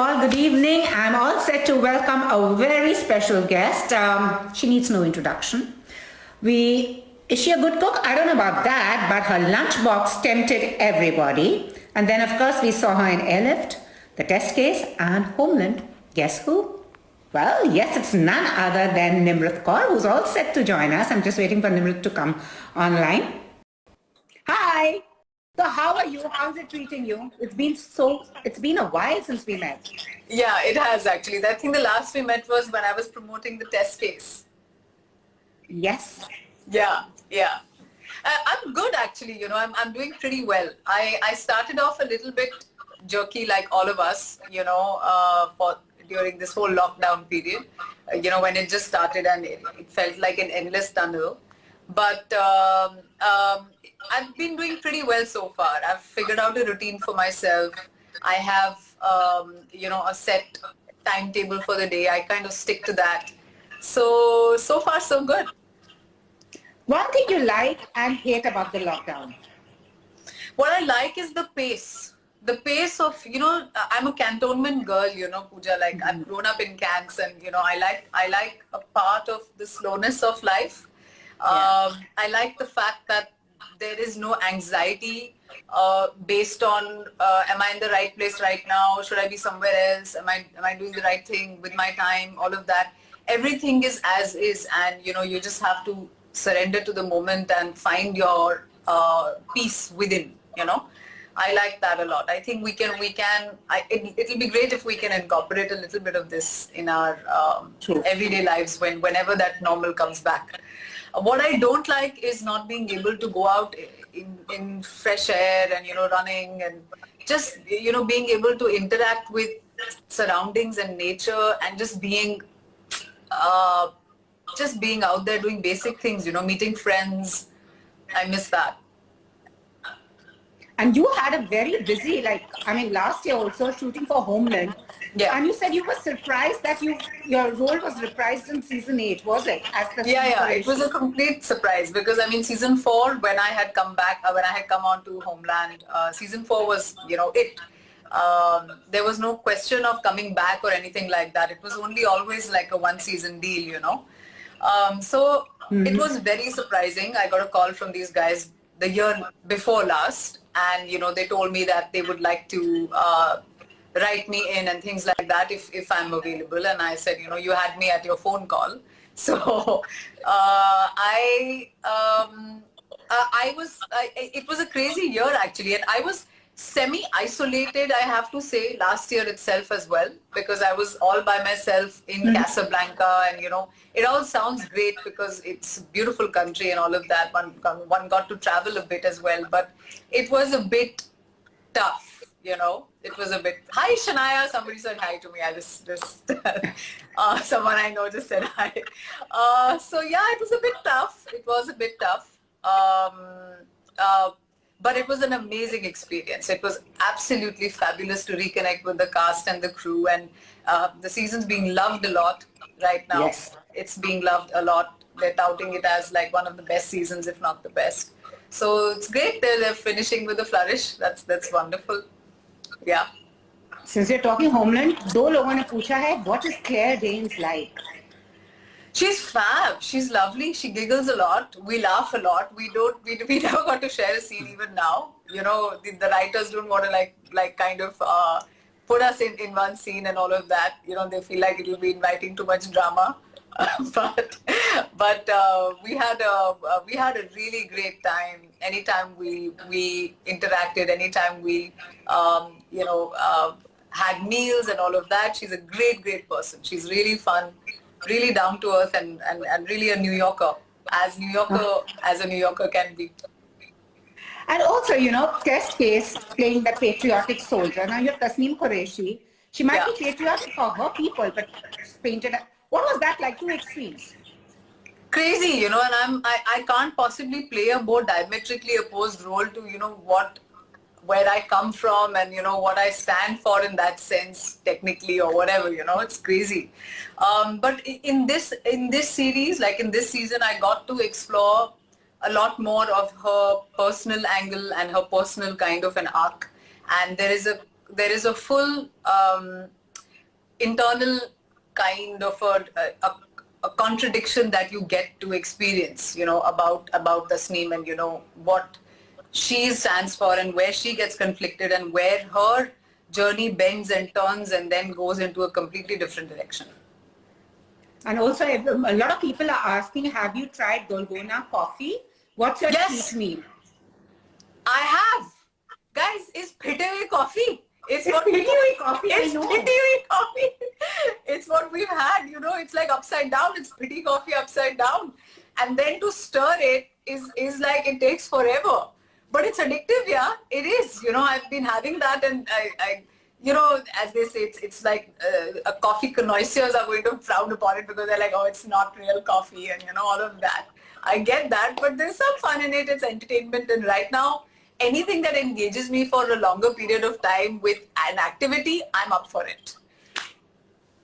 all. Good evening. I'm all set to welcome a very special guest. She needs no introduction. Is she a good cook? I don't know about that, but her lunchbox tempted everybody. And then, of course, we saw her in Airlift, The Test Case, and Homeland. Guess who? Well, yes, it's none other than Nimrat Kaur, who's all set to join us. I'm just waiting for Nimrat to come online. Hi. So how are you? How's it treating you? It's been a while since we met. Yeah, it has actually. I think the last we met was when I was promoting The Test Case. Yes. Yeah. I'm good actually, I'm doing pretty well. I started off a little bit jerky like all of us, during this whole lockdown period, when it just started and it felt like an endless tunnel. But I've been doing pretty well so far. I've figured out a routine for myself. I have, a set timetable for the day. I kind of stick to that. So far so good. One thing you like and hate about the lockdown? What I like is the pace. The pace of, I'm a cantonment girl, Pooja, like I've grown up in Kanks and, I like a part of the slowness of life. Yeah. I like the fact that there is no anxiety based on, am I in the right place right now? Should I be somewhere else? Am I doing the right thing with my time? All of that. Everything is as is, and, you just have to surrender to the moment and find your peace within, I like that a lot. I think it'll be great if we can incorporate a little bit of this in our everyday lives whenever that normal comes back. What I don't like is not being able to go out in fresh air and, running and just, being able to interact with surroundings and nature and just being out there doing basic things, meeting friends. I miss that. And you had a very busy, last year also shooting for Homeland. Yeah. And you said you were surprised that your role was reprised in season 8, was it? Yeah. It was a complete surprise because, season 4, when I had come on to Homeland, season 4 was, it. There was no question of coming back or anything like that. It was only always like a one-season deal, So it was very surprising. I got a call from these guys the year before last, and they told me that they would like to write me in and things like that if I'm available. And I said, you had me at your phone call. So it was a crazy year actually, and I was semi-isolated, I have to say, last year itself as well, because I was all by myself in Casablanca, and it all sounds great because it's a beautiful country and all of that. One got to travel a bit as well, but it was a bit tough, It was a bit. Hi Shania, somebody said hi to me. I just someone I know just said hi. So yeah, it was a bit tough. But it was an amazing experience. It was absolutely fabulous to reconnect with the cast and the crew, and the season's being loved a lot right now. Yes. It's being loved a lot. They're touting it as like one of the best seasons, if not the best. So it's great. They're finishing with a flourish. That's wonderful. Yeah. Since you're talking Homeland, 2 लोगों ने पूछा है, what is Claire Danes like? She's fab. She's lovely. She giggles a lot. We laugh a lot. We never got to share a scene even now. The writers don't want to like kind of put us in one scene and all of that. They feel like it'll be inviting too much drama. but we had a really great time. Anytime we interacted, anytime we had meals and all of that. She's a great person. She's really fun, really down to earth, and really a New Yorker, as a New Yorker can be. And also, Test Case, playing the patriotic soldier. Now you're Tasneem Qureshi. She might be patriotic for her people, but she's painted. What was that like? 2 extremes. Crazy, and I can't possibly play a more diametrically opposed role to where I come from and what I stand for in that sense, technically, or whatever. It's crazy. But in this series, like in this season, I got to explore a lot more of her personal angle and her personal kind of an arc, and there is a full internal kind of a contradiction that you get to experience, about Tasneem and, what she stands for and where she gets conflicted and where her journey bends and turns and then goes into a completely different direction. And also, a lot of people are asking, have you tried Golgona coffee? What's your treat meal? I have. Guys, it's Pitaway coffee. It's Pitaway coffee, It's Pitaway coffee. It's what we've had, it's like upside down. It's pretty coffee upside down. And then to stir it is like, it takes forever. But it's addictive, yeah. It is. I've been having that and I as they say, it's like a coffee connoisseurs are going to frown upon it because they're like, oh, it's not real coffee and, all of that. I get that, but there's some fun in it. It's entertainment. And right now, anything that engages me for a longer period of time with an activity, I'm up for it.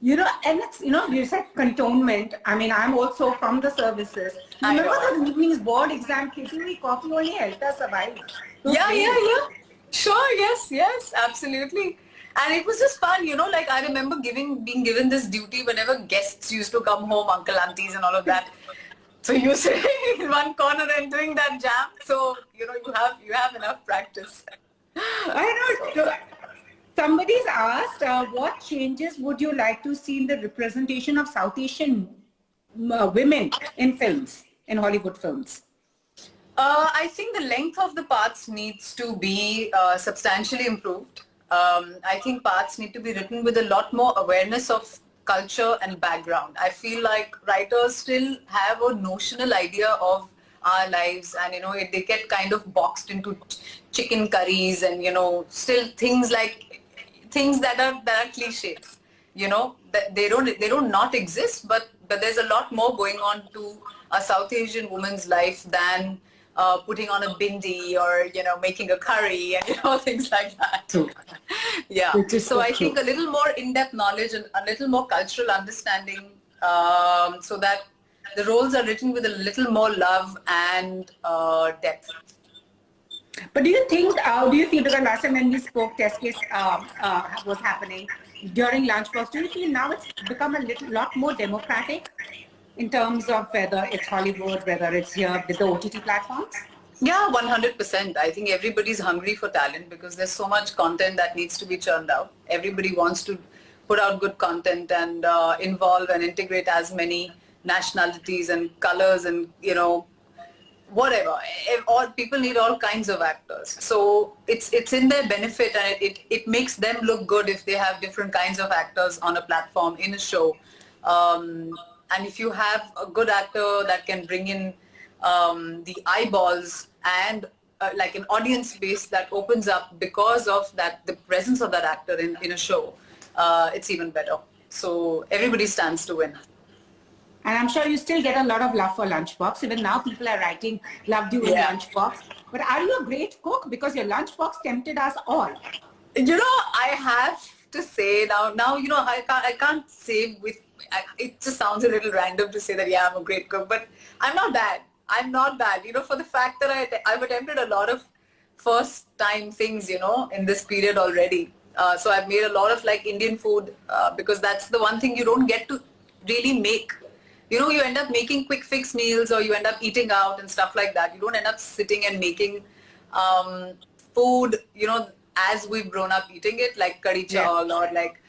And it's, you said cantonment. I mean, I'm also from the services. Remember the evening's board exam, Kitty coffee only helped us survive. Yeah. Sure, yes, absolutely. And it was just fun, like I remember being given this duty whenever guests used to come home, uncle, aunties and all of that. So you're sitting in one corner and doing that jam. So, you have enough practice. I know. Somebody's asked, what changes would you like to see in the representation of South Asian women in films, in Hollywood films? I think the length of the parts needs to be substantially improved. I think parts need to be written with a lot more awareness of culture and background. I feel like writers still have a notional idea of our lives and, they get kind of boxed into chicken curries and, still things that are cliches, that they don't not exist, but there's a lot more going on to a South Asian woman's life than putting on a bindi or, making a curry and, things like that. True. Yeah. So I think a little more in-depth knowledge and a little more cultural understanding so that the roles are written with a little more love and depth. But do you think, do you feel, because last time when we spoke, test case was happening during Lunchbox, do you feel now it's become a lot more democratic in terms of whether it's Hollywood, whether it's here with the OTT platforms? Yeah, 100%. I think everybody's hungry for talent because there's so much content that needs to be churned out. Everybody wants to put out good content and involve and integrate as many nationalities and colors and, whatever. All people need all kinds of actors. So it's in their benefit and it makes them look good if they have different kinds of actors on a platform, in a show. And if you have a good actor that can bring in the eyeballs and like an audience base that opens up because of that, the presence of that actor in a show, it's even better. So everybody stands to win. And I'm sure you still get a lot of love for Lunchbox. Even now people are writing, loved you in Lunchbox. But are you a great cook? Because your Lunchbox tempted us all. I have to say now, I can't say it just sounds a little random to say that, yeah, I'm a great cook, but I'm not bad. I'm not bad, for the fact that I've attempted a lot of first time things, in this period already. So I've made a lot of like Indian food because that's the one thing you don't get to really make. You end up making quick fix meals or you end up eating out and stuff like that. You don't end up sitting and making food, as we've grown up eating it, like curry chawal or like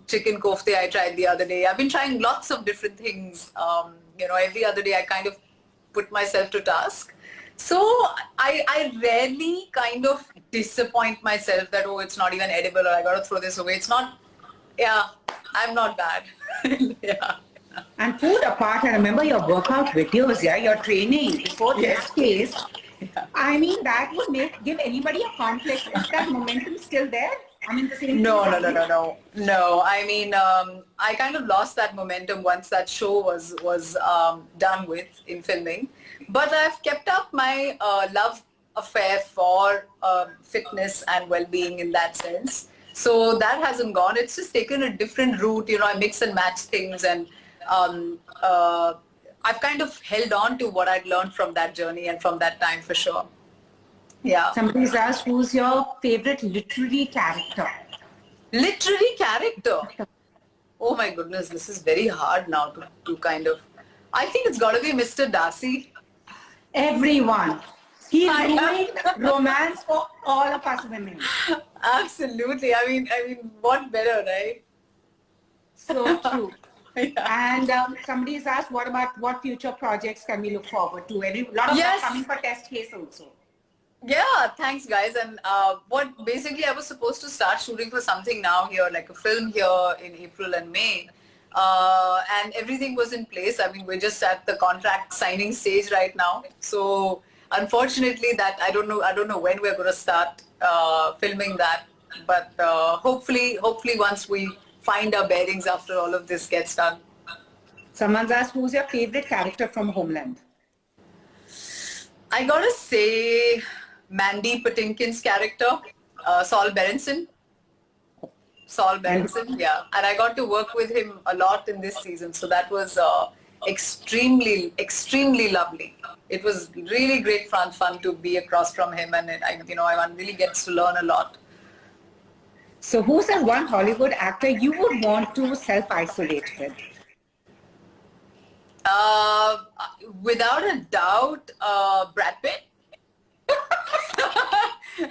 chicken kofte I tried the other day. I've been trying lots of different things. Every other day I kind of put myself to task. So I rarely kind of disappoint myself that, oh, it's not even edible or I got to throw this away. It's not, I'm not bad. Yeah. And food apart, I remember your workout videos, your training before this case. Yeah. I mean, that would give anybody a complex. Is that momentum still there? I mean, the same. No. I mean, I kind of lost that momentum once that show was done with in filming. But I've kept up my love affair for fitness and well-being in that sense. So that hasn't gone. It's just taken a different route. I mix and match things and I've kind of held on to what I'd learned from that journey and from that time for sure. Yeah. Somebody's asked, who's your favorite literary character? Literary character. Oh my goodness, this is very hard now to kind of. I think it's got to be Mr. Darcy. Everyone. He I know. ruined romance for all of us women. Absolutely. I mean, what better, right? So true. Yeah. And somebody's asked, what future projects can we look forward to? A lot of Yes. that coming for test case also. Yeah, thanks guys. And what basically I was supposed to start shooting for something now here, like a film here in April and May. And everything was in place. I mean, we're just at the contract signing stage right now. So unfortunately that I don't know when we're going to start filming that. But hopefully once we find our bearings after all of this gets done. Someone's asked, who's your favorite character from Homeland? I gotta say, Mandy Patinkin's character, Saul Berenson. Saul Berenson, yeah. And I got to work with him a lot in this season. So that was extremely, extremely lovely. It was really great fun to be across from him. And I really gets to learn a lot. So who's that one Hollywood actor you would want to self-isolate with? Without a doubt, Brad Pitt.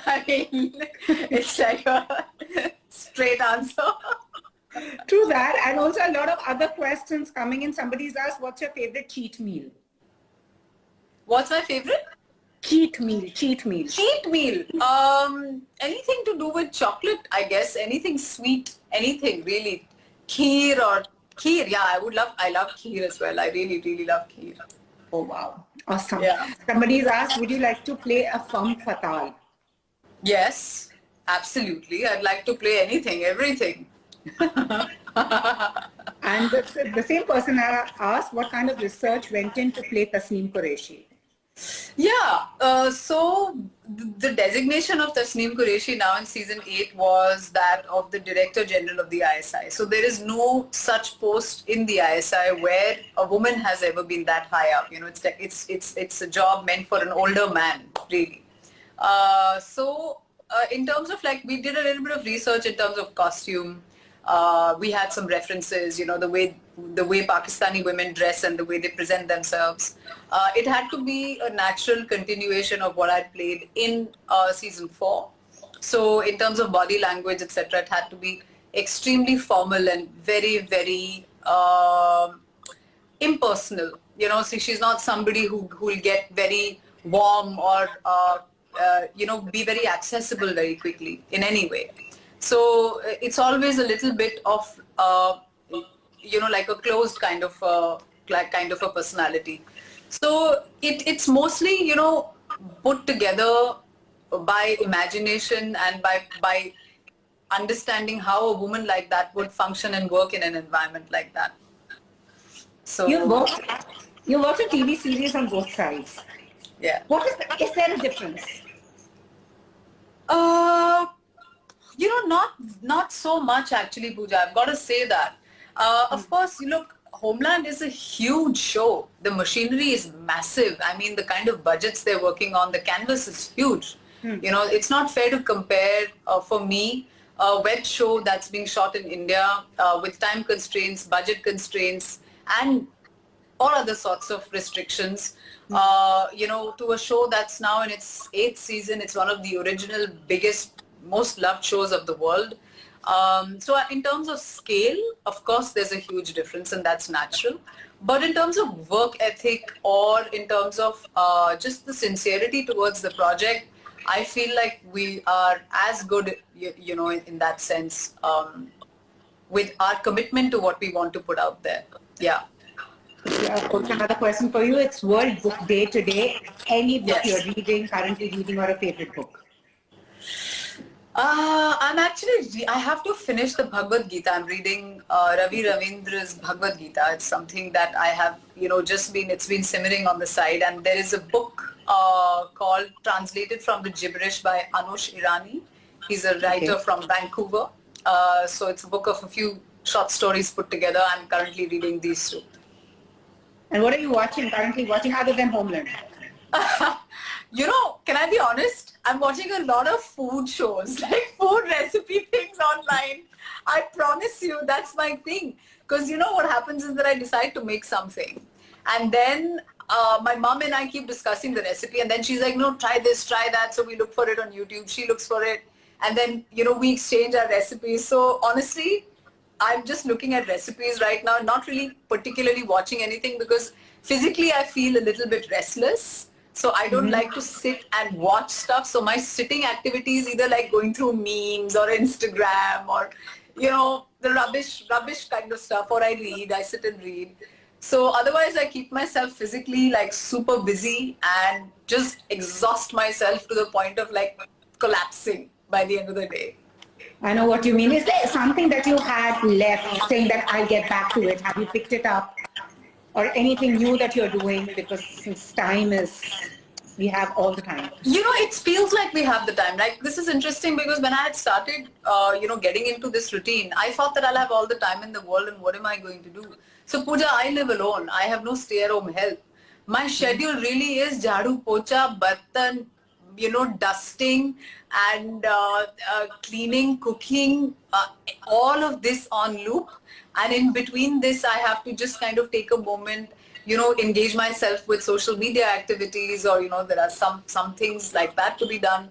I mean, it's like a straight answer. True that. And also a lot of other questions coming in. Somebody's asked, what's your favorite cheat meal? What's my favorite? Cheat meal. Cheat meal. Cheat meal. Anything to do with chocolate, I guess. Anything sweet. Anything really. Kheer. Yeah, I love kheer as well. I really, really love kheer. Oh, wow. Awesome. Yeah. Somebody's asked, would you like to play a femme fatale? Yes, absolutely. I'd like to play anything, everything. And the same person asked, what kind of research went in to play Tasneem Qureshi? Yeah, so the designation of Tasneem Qureshi now in season 8 was that of the Director General of the ISI. So there is no such post in the ISI where a woman has ever been that high up. It's a job meant for an older man, really. So in terms of we did a little bit of research in terms of costume. We had some references, the way Pakistani women dress and the way they present themselves. It had to be a natural continuation of what I'd played in season 4. So in terms of body language, etc., it had to be extremely formal and very, very impersonal. So she's not somebody who will get very warm or be very accessible very quickly in any way. So it's always a little bit of, like a closed kind of a personality. So it's mostly, put together by imagination and by understanding how a woman like that would function and work in an environment like that. So You watch a TV series on both sides. yeah. Is there a difference? Not so much actually, Pooja. I've got to say that. Of course, look, Homeland is a huge show. The machinery is massive. I mean, the kind of budgets they're working on, the canvas is huge. It's not fair to compare, for me, a web show that's being shot in India with time constraints, budget constraints, and or other sorts of restrictions, to a show that's now in its 8th season. It's one of the original biggest, most loved shows of the world. So in terms of scale, of course, there's a huge difference and that's natural. But in terms of work ethic or in terms of just the sincerity towards the project, I feel like we are as good, in that sense, with our commitment to what we want to put out there. Yeah. Yeah, also another question for you. It's World Book Day today. Any book Yes. you're currently reading, or a favorite book? I have to finish the Bhagavad Gita. I'm reading Ravi Ravindra's Bhagavad Gita. It's something that I have, it's been simmering on the side. And there is a book called Translated from the Gibberish by Anush Irani. He's a writer from Vancouver. So it's a book of a few short stories put together. I'm currently reading these two. And what are you currently watching other than Homeland? You know, can I be honest? I'm watching a lot of food shows, like food recipe things online. I promise you, that's my thing. Because you know what happens is that I decide to make something. And then my mom and I keep discussing the recipe. And then she's like, no, try this, try that. So we look for it on YouTube. She looks for it. And then, you know, we exchange our recipes. So honestly, I'm just looking at recipes right now, not really particularly watching anything because physically I feel a little bit restless. So I don't like to sit and watch stuff. So my sitting activity is either like going through memes or Instagram or, you know, the rubbish kind of stuff, or I sit and read. So otherwise I keep myself physically like super busy and just exhaust myself to the point of like collapsing by the end of the day. I know what you mean. Is there something that you had left saying that I'll get back to it? Have you picked it up? Or anything new that you're doing? Because since we have all the time. You know, it feels like we have the time. Like, this is interesting because when I had started, you know, getting into this routine, I thought that I'll have all the time in the world and what am I going to do? So, Pooja, I live alone. I have no stay-at-home help. My schedule really is jhadu, pocha, bartan, you know, dusting and cleaning, cooking, all of this on loop. And in between this, I have to just kind of take a moment, you know, engage myself with social media activities, or, you know, there are some things like that to be done.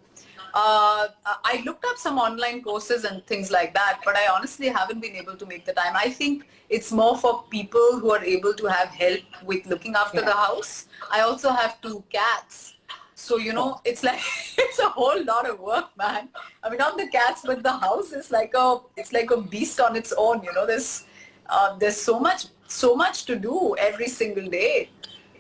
I looked up some online courses and things like that, but I honestly haven't been able to make the time. I think it's more for people who are able to have help with looking after the house. I also have 2 cats. So, you know, it's like, it's a whole lot of work, man. I mean, not the cats, but the house is like a beast on its own. You know, there's so much to do every single day.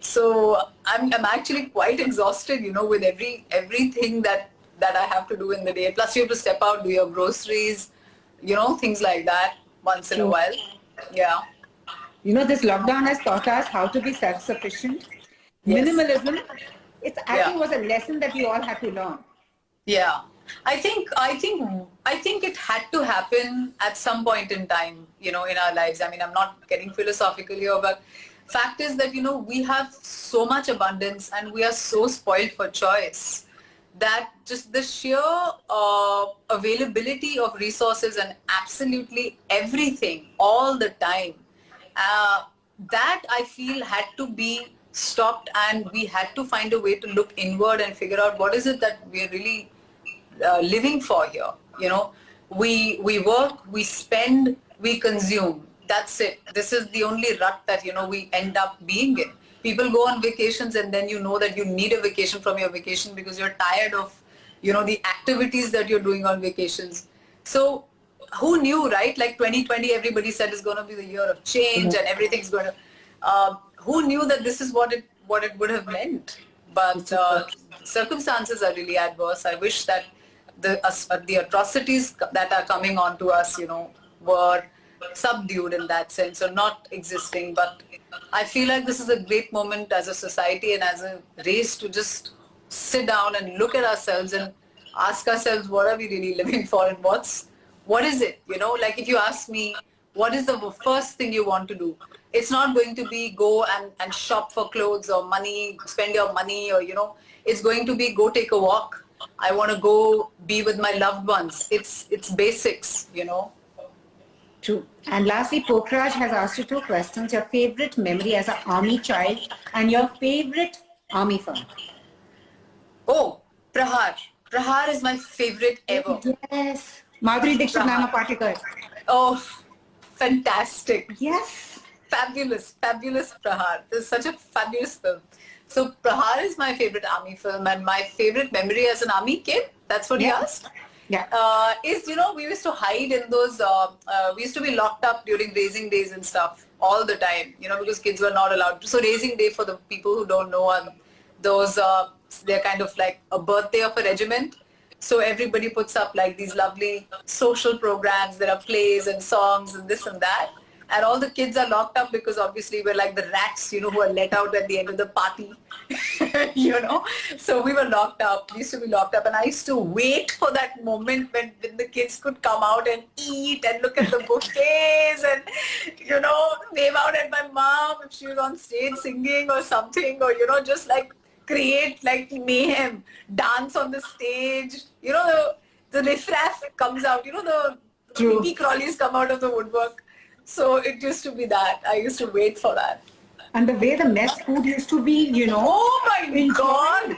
So I'm actually quite exhausted, you know, with everything that I have to do in the day. Plus you have to step out, do your groceries, you know, things like that once in a while. Yeah. You know, this lockdown has taught us how to be self-sufficient. Yes. Minimalism, I think was a lesson that we all had to learn. Yeah. I think it had to happen at some point in time, you know, in our lives. I mean, I'm not getting philosophical here, but fact is that, you know, we have so much abundance and we are so spoiled for choice that just the sheer availability of resources and absolutely everything all the time, that I feel had to be stopped, and we had to find a way to look inward and figure out what is it that we're really living for here. You know, we work, we spend, we consume. That's it. This is the only rut that, you know, we end up being in. People go on vacations and then you know that you need a vacation from your vacation because you're tired of, you know, the activities that you're doing on vacations. So who knew, right? Like 2020, everybody said is going to be the year of change and everything's going to, who knew that this is what it would have meant? But circumstances are really adverse. I wish that the atrocities that are coming onto us, you know, were subdued in that sense or not existing. But I feel like this is a great moment as a society and as a race to just sit down and look at ourselves and ask ourselves, what are we really living for, and what is it? You know, like if you ask me, what is the first thing you want to do? It's not going to be go and shop for clothes or money, spend your money, or, you know, it's going to be go take a walk. I want to go be with my loved ones. It's basics, you know. True. And lastly, Pokhraj has asked you 2 questions. Your favorite memory as an army child and your favorite army film. Oh, Prahar. Prahar is my favorite ever. Yes. Madhuri Dixit, Nana Patekar. Oh, fantastic. Yes. Fabulous Prahar. This is such a fabulous film. So Prahar is my favorite army film, and my favorite memory as an army kid, that's what he asked? Yeah. Is, you know, we used to hide in those, we used to be locked up during raising days and stuff all the time, you know, because kids were not allowed. So raising day, for the people who don't know, those, they're kind of like a birthday of a regiment. So everybody puts up like these lovely social programs. There are plays and songs and this and that. And all the kids are locked up because obviously we're like the rats, you know, who are let out at the end of the party, you know. So we were locked up. We used to be locked up. And I used to wait for that moment when the kids could come out and eat and look at the bouquets and, you know, wave out at my mom if she was on stage singing or something, or, you know, just like create like mayhem, dance on the stage. You know, the riffraff comes out. You know, the True. pee crawlies come out of the woodwork. So it used to be that. I used to wait for that. And the way the mess food used to be, you know. Oh my enjoyed. God!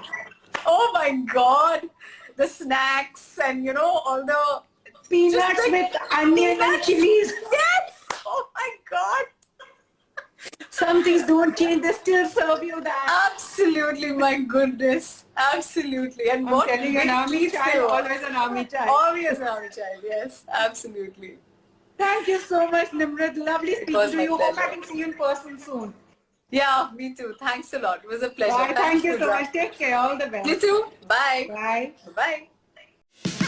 Oh my God! The snacks and you know all the Peanuts just with onion and chilies. Yes! Oh my God! Some things don't change, they still serve you that. Absolutely, my goodness. Absolutely. And I'm what telling you, an big army treats they child, were. always an army child. Always an army child, yes. Absolutely. Thank you so much, Nimrat. Lovely speaking was to my you. Hope I pleasure. can see you in person soon. Yeah, me too. Thanks a lot. It was a pleasure. Bye. Thank Thanks, you so Pooja. much. Take care. All the best. You too. Bye. Bye. Bye.